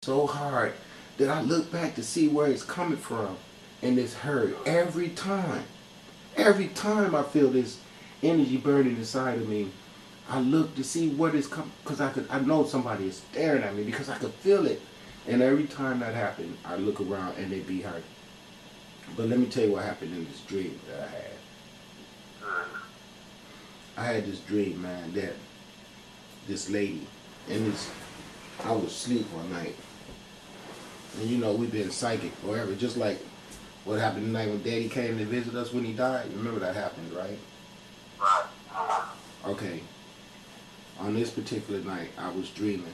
so hard that I look back to see where it's coming from, and it's hurt every time. Every time I feel this energy burning inside of me, I look to see what is coming because I know somebody is staring at me because I could feel it. And every time that happened, I look around and they be hurt. But let me tell you what happened in this dream that I had. I had this dream, man, that this lady and this I was asleep one night. And you know, we've been psychic forever, just like what happened tonight when Daddy came to visit us when he died. Remember that happened, right? Right. Okay. On this particular night, I was dreaming.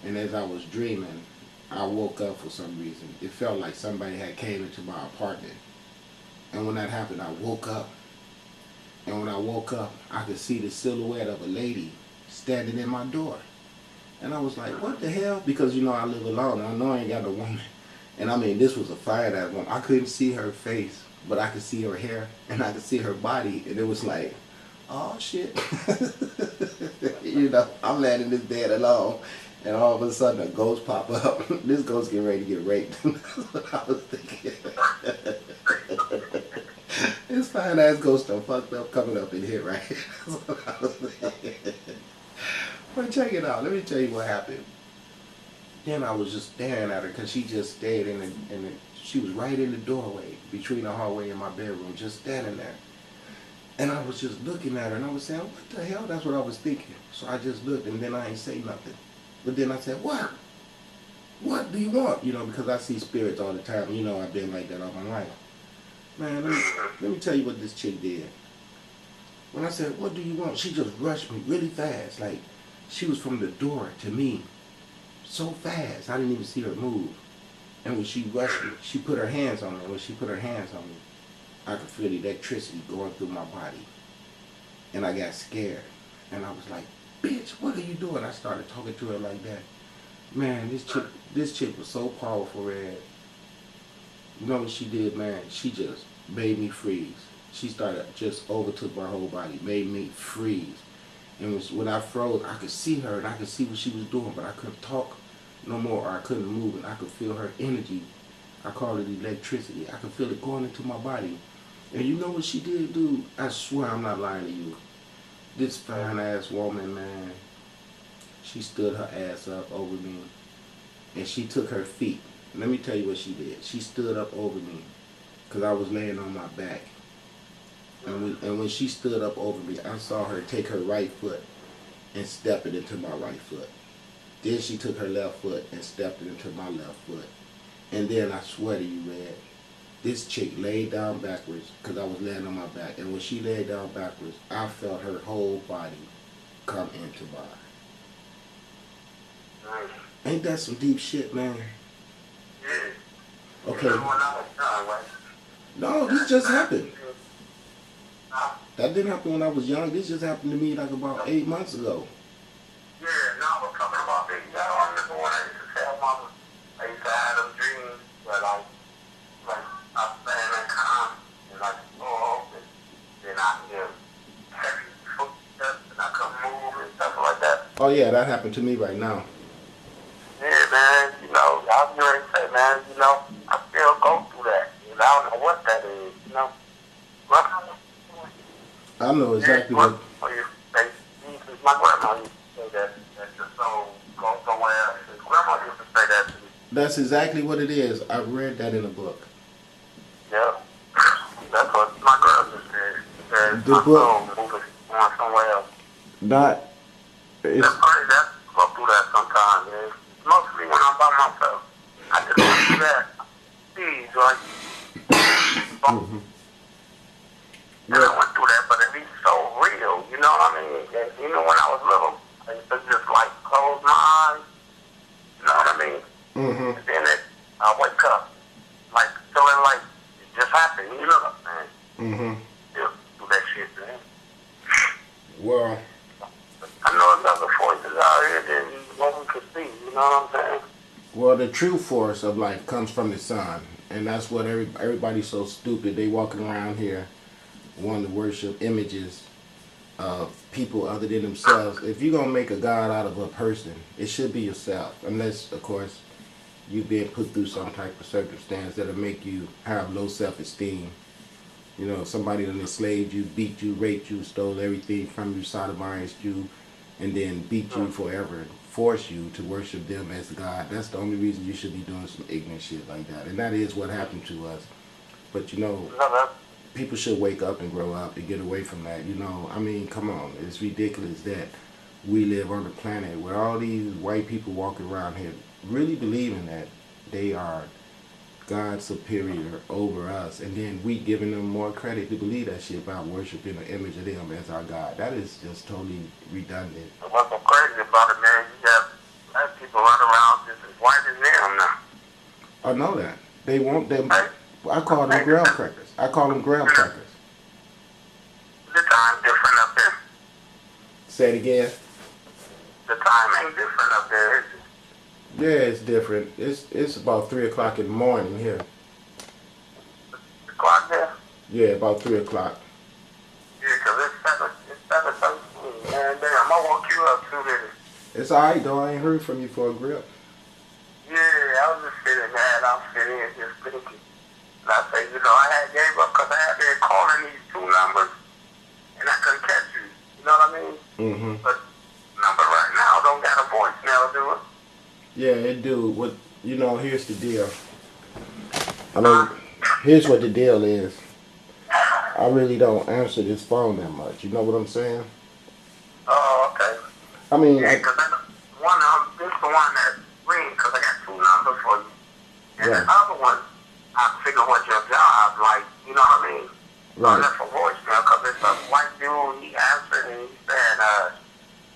And as I was dreaming, I woke up for some reason. It felt like somebody had came into my apartment. And when that happened, I woke up. And when I woke up, I could see the silhouette of a lady standing in my door. And I was like, what the hell? Because, you know, I live alone. And I know I ain't got no woman. And I mean, this was a fire-ass woman. I couldn't see her face, but I could see her hair. And I could see her body. And it was like, oh, shit. You know, I'm laying in this bed alone. And all of a sudden, a ghost pop up. This ghost getting ready to get raped. That's what I was thinking. This fine-ass ghost done fucked up coming up in here, right? That's what I was thinking. But check it out. Let me tell you what happened. Then I was just staring at her because she just stayed she was right in the doorway between the hallway and my bedroom, just standing there. And I was just looking at her and I was saying, what the hell? That's what I was thinking. So I just looked and then I ain't say nothing. But then I said, what? What do you want? You know, because I see spirits all the time. You know, I've been like that all my life. Man, let me tell you what this chick did. When I said, what do you want? She just rushed me really fast. Like, she was from the door to me so fast. I didn't even see her move. And when she rushed me, she put her hands on me. When she put her hands on me, I could feel the electricity going through my body. And I got scared. And I was like, bitch, what are you doing? I started talking to her like that. Man, this chick was so powerful, Red. You know what she did, man? She just made me freeze. She started just overtook my whole body, made me freeze. And when I froze, I could see her and I could see what she was doing, but I couldn't talk no more or I couldn't move it. I could feel her energy. I call it electricity. I could feel it going into my body. And you know what she did, dude? I swear I'm not lying to you. This fine-ass woman, man, she stood her ass up over me and she took her feet. Let me tell you what she did. She stood up over me because I was laying on my back. And when she stood up over me, I saw her take her right foot and step it into my right foot. Then she took her left foot and stepped it into my left foot. And then I swear to you, Red, this chick laid down backwards because I was laying on my back. And when she laid down backwards, I felt her whole body come into mine. Ain't that some deep shit, man? Okay. No, this just happened. That didn't happen when I was young. This just happened to me like about 8 months ago. Yeah, no, I was talking about this. I don't remember when I used to tell mama I used to have them dreams where like I'm standing in calm and like, oh, and then I hear heavy footsteps and I couldn't move and stuff like that. Oh yeah, that happened to me right now. Yeah, man, you know, I was going to say, man, you know, I still go through that. You know, I don't know what that is, you know. I know exactly what. My grandma used to say that your soul goes somewhere. His grandma used to say that to me. That's exactly what it is. I read that in a book. Yeah, that's what my girl just said. She said The my book. soul moving on somewhere else. Not. It's. That's crazy. I go through that sometimes, man. Mostly when I'm by myself. I just went through that. See, like. Mm-hmm. And I went through that, but it be so real, you know what I mean? And even when I was little, I used to just like close my eyes, you know what I mean? Mm-hmm. And then I wake up, like feeling like it just happened, you know, man. Mm-hmm. Still do that shit, man. Well. I know there's other forces out here that what we could see, you know what I'm saying? Well, the true force of life comes from the sun, and that's what everybody's so stupid. They walking around here wanting to worship images people other than themselves. If you're gonna make a god out of a person, it should be yourself, unless of course you being put through some type of circumstance that'll make you have low self-esteem. You know, somebody that enslaved you, beat you, raped you, stole everything from you, sodomized you, and then beat you forever and force you to worship them as God. That's the only reason you should be doing some ignorant shit like that. And that is what happened to us. But you know, people should wake up and grow up and get away from that. You know, I mean, come on. It's ridiculous that we live on a planet where all these white people walking around here really believing that they are God superior over us, and then we giving them more credit to believe that shit about worshiping the image of them as our God. That is just totally redundant. What's so crazy about it, man, you have black people run around just as white as them now. I know that. They want them. I call them graham crackers. I call them graham crackers. The time different up there. Say it again. The time ain't different up there, is it? Yeah, it's different. It's about 3 o'clock in the morning here. The clock there? Yeah, about 3 o'clock. Yeah, because it's 7:13. Man, damn, I'm gonna woke you up too, then. It's alright though. I ain't heard from you for a grip. Yeah, I was just sitting there and I was sitting here just thinking. And I said, you know, I had gave up because I had been calling these two numbers and I couldn't catch you. You know what I mean? Mm-hmm. But number right now don't got a voicemail, do it? Yeah, it do. What you know? Here's the deal. I mean, here's what the deal is. I really don't answer this phone that much. You know what I'm saying? Oh, okay. I mean, Yeah, because this the one that rings because I got two numbers for you. And right. the other one, I figure what's your job, like, you know what I mean? Right. I left a voicemail because it's a white dude, he answered and he said,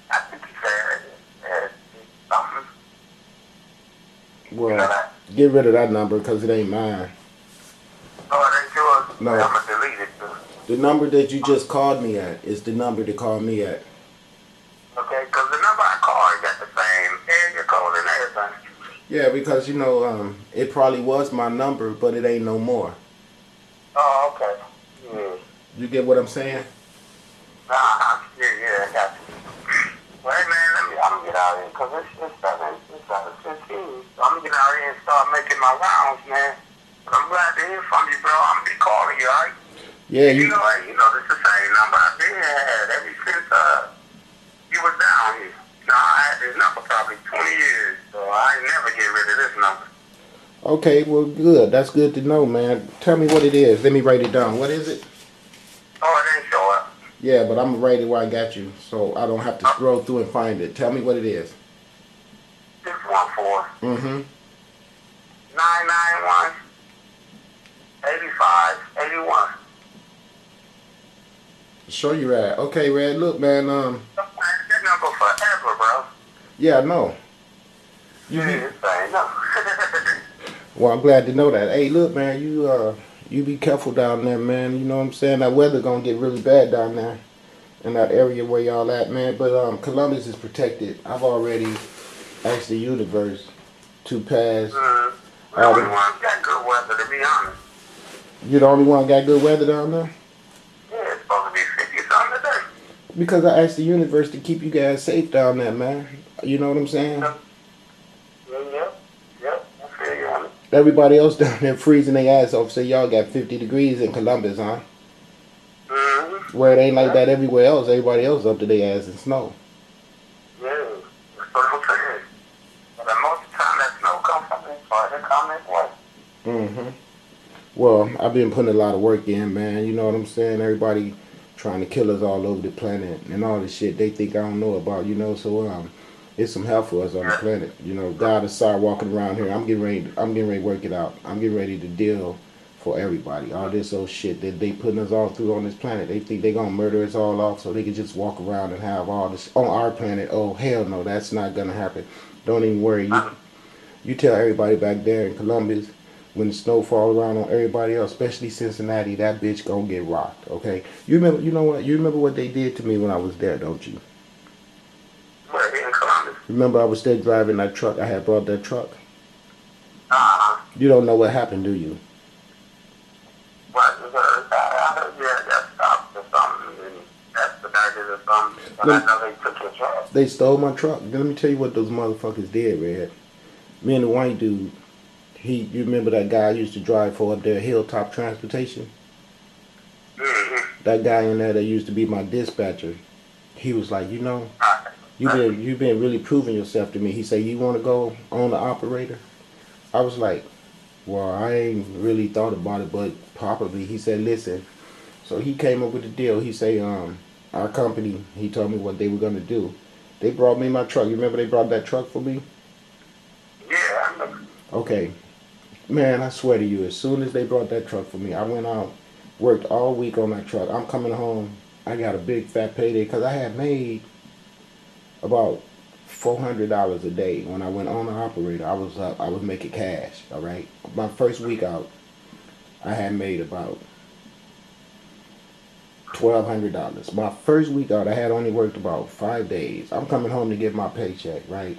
I think he said something. Well, You know that? get rid of that number because it ain't mine. Oh, it ain't yours? No. I'm going to delete it too. The number that you just called me at is the number to call me at. Okay, because the number I called got the same area code and everything. Yeah, because you know, it probably was my number, but it ain't no more. Oh, okay. Yeah. You get what I'm saying? Yeah, I got you. Well, hey, man, I'm going to get out here because it's 7:15. So I'm going to get out here and start making my rounds, man. But I'm glad to hear from you, bro. I'm going to be calling you, all right? Yeah, You know, this is the same number I've been had ever since you was down here. Now, I had this number probably 20 years, so I ain't never get rid of this number. Okay, well, good. That's good to know, man. Tell me what it is. Let me write it down. What is it? Oh, it didn't show up. Yeah, but I'm going to write it where I got you, so I don't have to scroll through and find it. Tell me what it is. 614 Mm-hmm. 991 8581. Show you Rad. Okay, Rad. Look, man. That number forever, bro. Yeah, I know. Yeah, I know. Well, I'm glad to know that. Hey, look, man. You be careful down there, man. You know what I'm saying? That weather gonna get really bad down there in that area where y'all at, man. But Columbus is protected. I've already asked the universe to pass. The only one got good weather, to be honest. You the only one got good weather down there? Yeah, it's supposed to be 50 something today. Because I asked the universe to keep you guys safe down there, man. You know what I'm saying? Yep. I feel you on it. Everybody else down there freezing their ass off. So y'all got 50 degrees in Columbus, huh? Mm-hmm. Where it ain't like that everywhere else. Everybody else up to their ass in snow. Yeah, that's what I'm saying. But most of the time that snow comes from this part, it comes this way. Mm-hmm. Well, I've been putting a lot of work in, man. You know what I'm saying? Everybody trying to kill us all over the planet and all the shit they think I don't know about, you know. So it's some help for us on the planet. You know, God is sorry walking around here. I'm getting ready to work it out. I'm getting ready to deal for everybody. All this old shit that they putting us all through on this planet. They think they gonna murder us all off so they can just walk around and have all this on our planet. Oh hell no, that's not gonna happen. Don't even worry. You tell everybody back there in Columbus, when the snow fall around on everybody else, especially Cincinnati, that bitch gonna get rocked, okay? You remember, you know what? You remember what they did to me when I was there, don't you? Where, here in Columbus? Remember I was there driving that truck? I had brought that truck. Uh-huh. You don't know what happened, do you? What? I heard you had got stopped or something, and that's the guy just or something. But I know they took your truck. They stole my truck. Then let me tell you what those motherfuckers did, Red. Me and the white dude, you remember that guy I used to drive for up there, Hilltop Transportation? Mm-hmm. That guy in there that used to be my dispatcher, he was like, you know, you've been really proving yourself to me. He said, you want to go on the operator? I was like, well, I ain't really thought about it, but probably. He said, listen. So he came up with the deal. He said, our company, he told me what they were going to do. They brought me my truck. You remember they brought that truck for me? Yeah, I remember. Okay. Man, I swear to you, as soon as they brought that truck for me, I went out, worked all week on that truck. I'm coming home. I got a big fat payday because I had made about $400 a day when I went on the operator. I was making cash. All right. My first week out, I had made about $1,200. My first week out, I had only worked about 5 days. I'm coming home to get my paycheck. Right.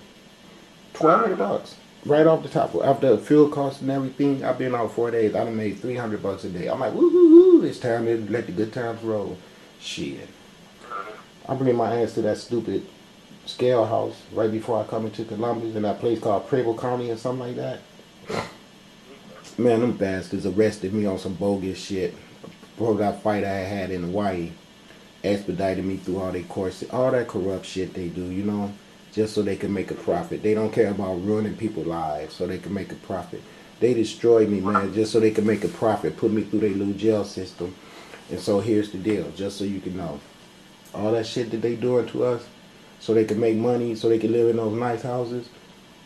$1,200 right off the top. After the fuel costs and everything, I've been out 4 days. I done made $300 a day. I'm like, woo hoo hoo! It's time to let the good times roll. Shit. I bring my ass to that stupid scale house right before I come into Columbus in that place called Preble County or something like that. Man, them bastards arrested me on some bogus shit. Bro, that fight I had in Hawaii expedited me through all their course, all that corrupt shit they do, you know, just so they can make a profit. They don't care about ruining people's lives so they can make a profit. They destroyed me, man, just so they can make a profit, put me through their little jail system. And so here's the deal, just so you can know. All that shit that they doing to us, so they can make money, so they can live in those nice houses.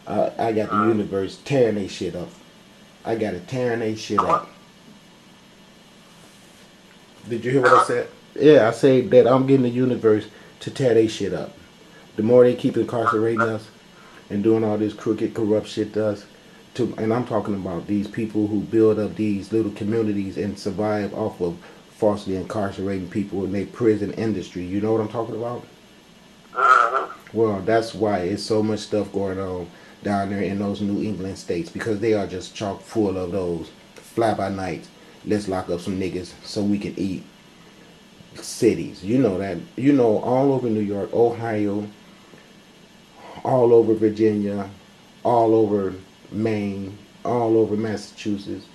I got the universe tearing they shit up. I got it tearing they shit up. Did you hear what I said? Yeah, I say that I'm getting the universe to tear they shit up. The more they keep incarcerating us and doing all this crooked, corrupt shit to us, and I'm talking about these people who build up these little communities and survive off of falsely incarcerating people in their prison industry. You know what I'm talking about? Well, that's why it's so much stuff going on down there in those New England states, because they are just chock full of those fly-by-nights. Let's lock up some niggas so we can eat cities. You know that. You know, all over New York, Ohio, all over Virginia, all over Maine, all over Massachusetts.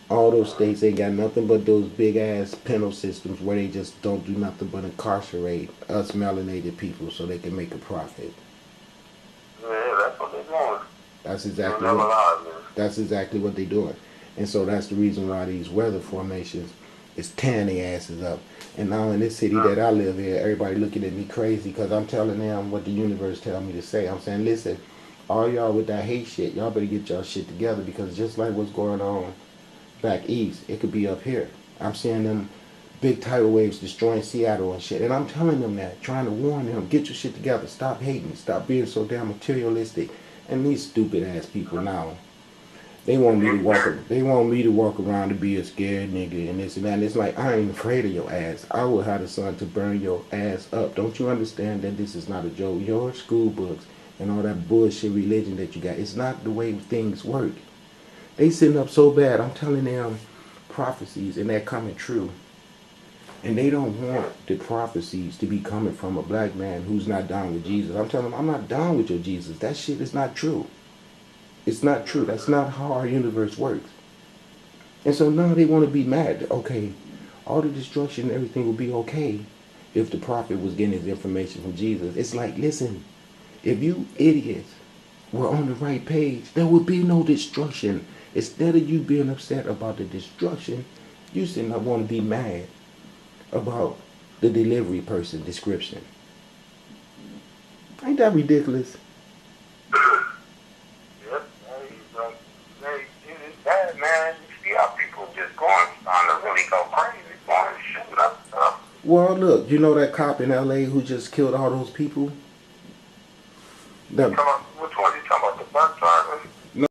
All those states ain't got nothing but those big ass penal systems where they just don't do nothing but incarcerate us melanated people so they can make a profit. Yeah, that's what they're doing. That's exactly what they're doing. And so that's the reason why these weather formations is tearing their asses up. And now in this city that I live in, everybody looking at me crazy because I'm telling them what the universe tell me to say. I'm saying, listen, all y'all with that hate shit, y'all better get y'all shit together, because just like what's going on back east, it could be up here. I'm seeing them big tidal waves destroying Seattle and shit. And I'm telling them that, trying to warn them, get your shit together, stop hating, stop being so damn materialistic. And these stupid ass people now, they want me to walk around to be a scared nigga and this and that. And it's like, I ain't afraid of your ass. I will have the sun to burn your ass up. Don't you understand that this is not a joke? Your school books and all that bullshit religion that you got, it's not the way things work. They sitting up so bad. I'm telling them prophecies and they're coming true. And they don't want the prophecies to be coming from a black man who's not down with Jesus. I'm telling them, I'm not down with your Jesus. That shit is not true. It's not true. That's not how our universe works. And so now they want to be mad. Okay, all the destruction and everything would be okay if the prophet was getting his information from Jesus. It's like, listen, if you idiots were on the right page, there would be no destruction. Instead of you being upset about the destruction, you still not want to be mad about the delivery person description. Ain't that ridiculous? Yep. It's bad, man. You see how people just starting to really go crazy, going to shoot up stuff. Well, look, you know that cop in L.A. who just killed all those people? Which one you talking about?